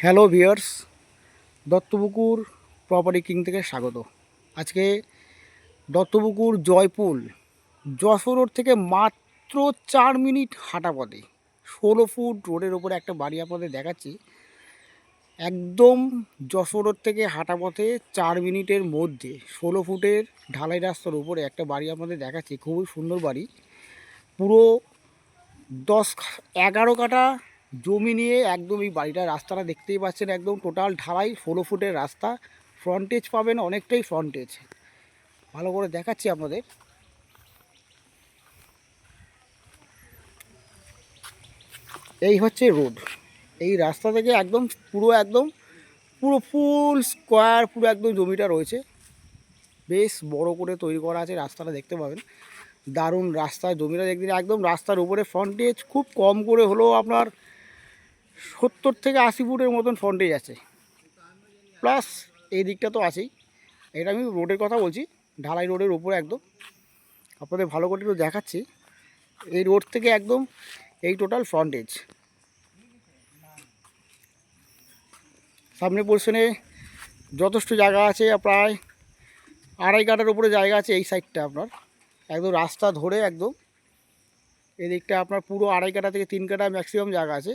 Hello viewers, Duttapukur property king থেকে স্বাগত। আজকে দত্তপুকুর জয়পুর যশোর রোড থেকে মাত্র 4 মিনিট হাঁটা পথে 16 ফুট রোডের ওপরে একটা বাড়ি আপনাদের দেখাচ্ছি। একদম যশোর রোড থেকে হাঁটা পথে 4 মিনিটের মধ্যে 16 ফুটের ঢালাই রাস্তার উপরে একটা বাড়ি আপনাদের দেখাচ্ছি। খুবই সুন্দর বাড়ি। পুরো 10-11 কাঠা জমি নিয়ে একদম এই বাড়িটা, রাস্তাটা দেখতেই পাচ্ছেন, একদম টোটাল ঢালাই 16 ফুটের রাস্তা। ফ্রন্টেজ পাবেন অনেকটাই ফ্রন্টেজ। ভালো করে দেখাচ্ছি আপনাদের। এই হচ্ছে রোড। এই রাস্তা থেকে একদম পুরো ফুল স্কোয়ার পুরো একদম জমিটা রয়েছে। বেশ বড় করে তৈরি করা আছে, রাস্তাটা দেখতে পাবেন। দারুণ রাস্তা, জমিটা দেখতে একদম রাস্তার উপরে। ফ্রন্টেজ খুব কম করে হলেও আপনার 70 থেকে 80 ফুটের মতন ফ্রন্টেজ আছে। প্লাস এই দিকটা তো আছেই। এটা আমি রোডের কথা বলছি, ঢালাই রোডের ওপরে একদম। আপনাদের ভালো করে একটু দেখাচ্ছি। এই রোড থেকে একদম এই টোটাল ফ্রন্টেজ। সামনে পোর্শনে যথেষ্ট জায়গা আছে, প্রায় 2.5 কাঠার উপরে জায়গা আছে। এই সাইডটা আপনার একদম রাস্তা ধরে একদম এদিকটা আপনার পুরো 2.5 কাঠা থেকে 3 কাঠা ম্যাক্সিমাম জায়গা আছে।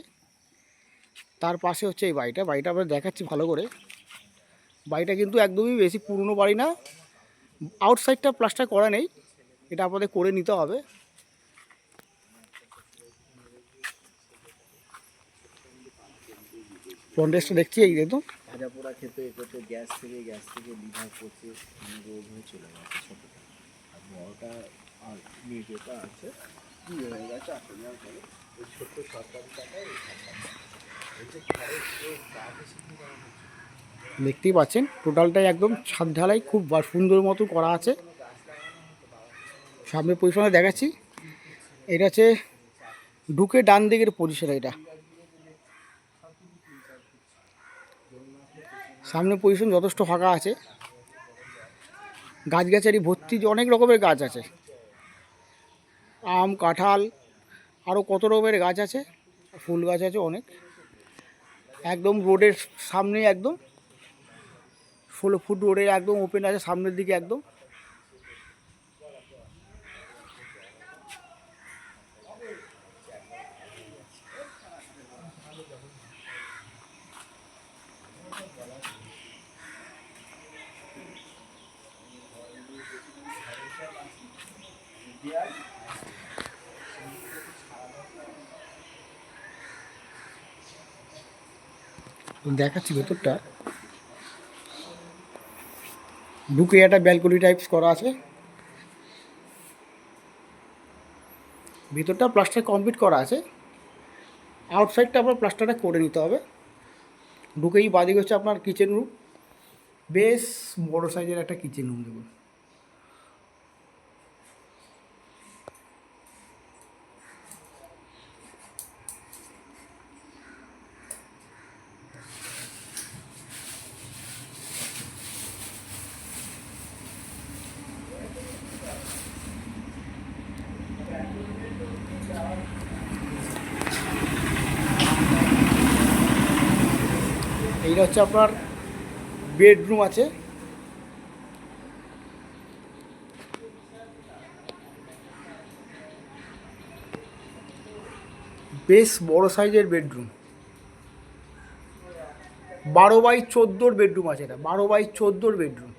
তার পাশে হচ্ছে এই বাড়িটা আপনাদের দেখাচ্ছি ভালো করে। বাড়িটা কিন্তু একদমই বেশি পুরনো বাড়ি না। আউটসাইডটা প্লাস্টার করা নেই, এটা আপনাদের করে নিতে হবে। ফ্রন্টেজটা দেখছি এই একদম ভাজা পোড়া খেতে করতে গ্যাস থেকে লিভার করতে রোগ হয়ে চলে গেছে ছোটটা। আর বড়টা আর মেয়েটা আছে বিয়ে হয়ে গেছে 8 পরে ওই ছোট্ট সরকারি টাকায় দেখতেই পাচ্ছেন টোটালটাই একদম ছাদ ঢালাই খুব সুন্দর মতো করা আছে। সামনে পজিশনে দেখাচ্ছি, এটা হচ্ছে ঢুকে ডান দিকের পজিশন। এটা সামনে পজিশন যথেষ্ট ফাঁকা আছে, গাছগাছালি ভর্তি, অনেক রকমের গাছ আছে। আম, কাঁঠাল, আরও কত রকমের গাছ আছে, ফুল গাছ আছে অনেক। একদম রোডের সামনে একদম 16 ফুট রোডে একদম ওপেন আছে সামনের দিকে একদম। দেখাচ্ছি ভেতরটা। ঢুকে একটা ব্যালকনি টাইপস করা আছে। ভিতরটা প্লাস্টার কমপ্লিট করা আছে, আউটসাইডটা আপনার প্লাস্টারটা করে নিতে হবে। ঢুকেই বাদিকে হচ্ছে আপনার কিচেন রুম। বেশ বড় সাইজের একটা কিচেন রুম দেখুন। এইটা হচ্ছে আপনার বেডরুম আছে। বেশ বড় সাইজের বেডরুম, 12x14 বেডরুম আছে। এটা 12x14 বেডরুম।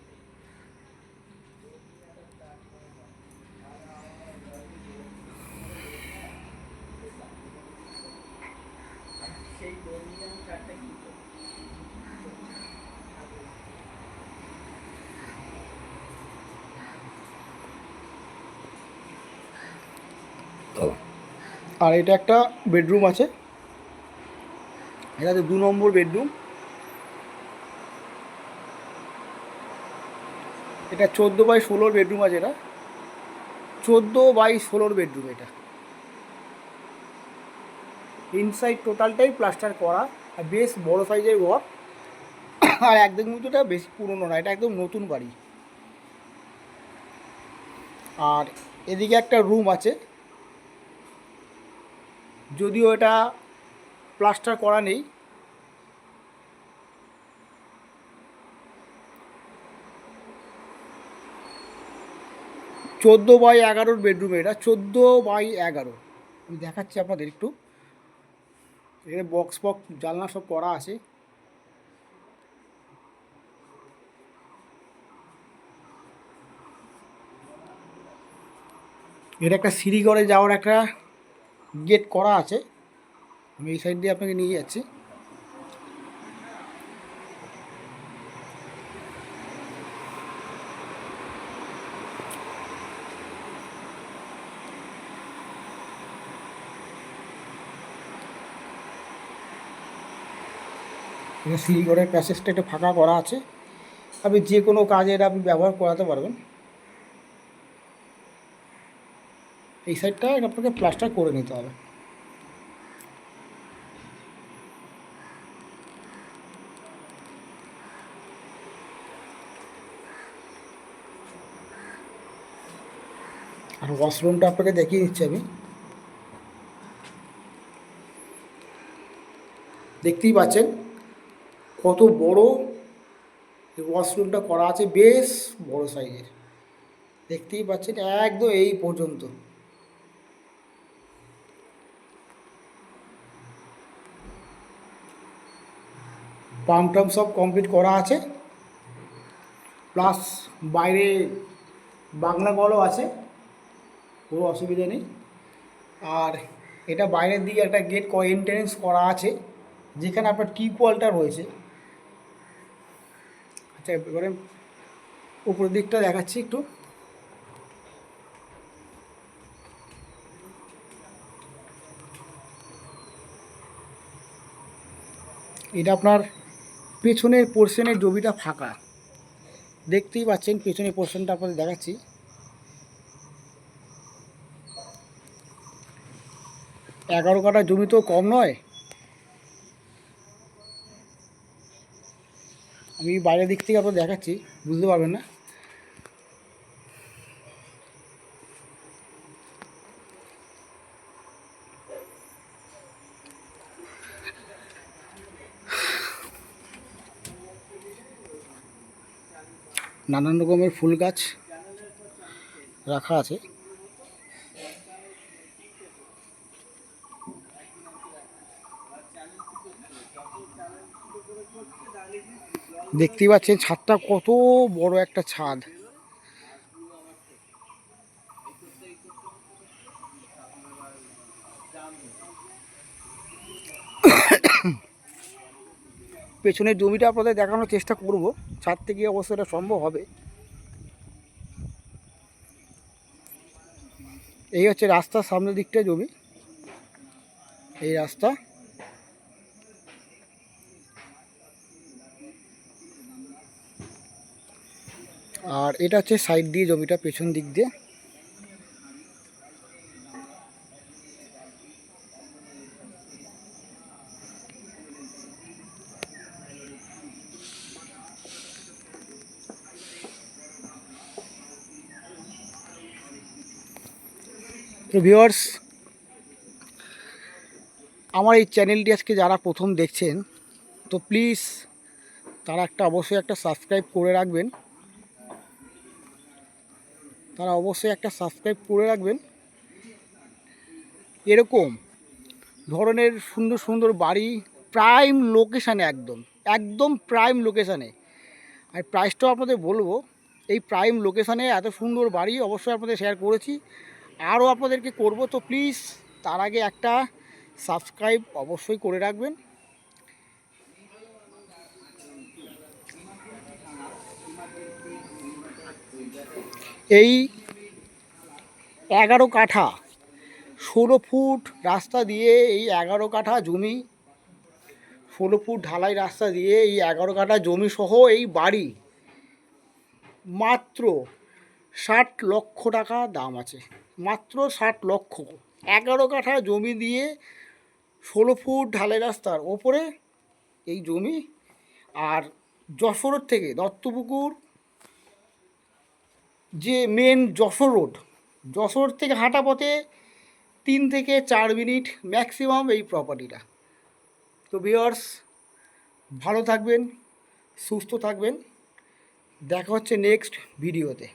আর এটা একটা বেডরুম আছে, এটাতে 2 নম্বর বেডরুম। এটা 14x16 বেডরুম আছে। এটা 14x16 বেডরুম। এটা ইনসাইড টোটালটাই প্লাস্টার করা, আর বেশ বড় সাইজের ঘর। আর একদম কিন্তু এটা বেশি পুরনো না, এটা একদম নতুন বাড়ি। আর এদিকে একটা রুম আছে, যদিও এটা প্লাস্টার করা নেই। 14x11 বেডরুম, এটা 14x11। আমি দেখাচ্ছি আপনাদের একটু। এখানে বক্স জানলা সব করা আছে। এটা একটা সিঁড়ি করে যাওয়ার একটা গেট করা আছে। আমি এই সাইড দিয়ে আপনাকে নিয়ে যাচ্ছি। এটা সিঁড়ি করে প্যাসেজটা একটু ফাঁকা করা আছে। আপনি যে কোনো কাজে এটা আপনি ব্যবহার করাতে পারবেন। এই সাইডটা আপনাকে প্লাস্টার করে নিতে হবে। আর ওয়াশরুমটা আপনাকে দেখিয়ে দিচ্ছি আমি। দেখতেই পাচ্ছেন কত বড় ওয়াশরুমটা করা আছে, বেশ বড় সাইজের। দেখতেই পাচ্ছেন একদম এই পর্যন্ত। পাম্প টাম সব কমপ্লিট করা আছে, প্লাস বাইরে বাংলা কলও আছে, কোনো অসুবিধা নেই। আর এটা বাইরের দিকে একটা গেট এন্ট্রেন্স করা আছে, যেখানে আপনার টিউবওয়েলটা রয়েছে। আচ্ছা, এবারে উপরের দিকটা দেখাচ্ছি একটু। এটা আপনার পেছনের পোর্শনের জমিটা ফাঁকা, দেখতেই পাচ্ছেন। পেছনের পোর্শনটা আপনাদের দেখাচ্ছি। 11 কাঠা জমি তো কম নয়। আমি বাইরের দিক থেকে আপনাদের দেখাচ্ছি, বুঝতে পারবেন না। নানান রকমের ফুল গাছ রাখা আছে। দেখতেই পাচ্ছেন ছাদটা কত বড় একটা ছাদ। পেছনের জমিটা আপনাদের দেখানোর চেষ্টা করব, ছাদ থেকে অবশ্য এটা সম্ভব হবে। এই হচ্ছে রাস্তার সামনের দিকটা জমি, এই রাস্তা। আর এটা হচ্ছে সাইড দিয়ে জমিটা, পেছন দিক দিয়ে। তো ভিউয়ার্স, আমার এই চ্যানেলটি আজকে যারা প্রথম দেখছেন, তো প্লিজ তারা অবশ্যই একটা সাবস্ক্রাইব করে রাখবেন। এরকম ধরনের সুন্দর সুন্দর বাড়ি প্রাইম লোকেশানে, একদম একদম প্রাইম লোকেশানে। আর প্রাইসটাও আপনাদের বলবো, এই প্রাইম লোকেশানে এত সুন্দর বাড়ি অবশ্যই আপনাদের শেয়ার করেছি, আরও আপনাদেরকে করব। তো প্লিজ তার আগে একটা সাবস্ক্রাইব অবশ্যই করে রাখবেন। এই 11 কাঠা 16 ফুট রাস্তা দিয়ে, এই 11 কাঠা জমি, 16 ফুট ঢালাই রাস্তা দিয়ে এই 11 কাঠা জমি সহ এই বাড়ি মাত্র 60 লক্ষ টাকা দাম আছে। মাত্র 60 লক্ষ। 11 কাঠা জমি দিয়ে 16 ফুট ঢালাই রাস্তার ওপরে এই জমি। আর যশোর থেকে দত্তপুকুর যে মেন যশোর থেকে হাঁটা পথে 3 থেকে 4 মিনিট ম্যাক্সিমাম এই প্রপার্টিটা। তো ভিউয়ার্স, ভালো থাকবেন, সুস্থ থাকবেন, দেখা হচ্ছে নেক্সট ভিডিওতে।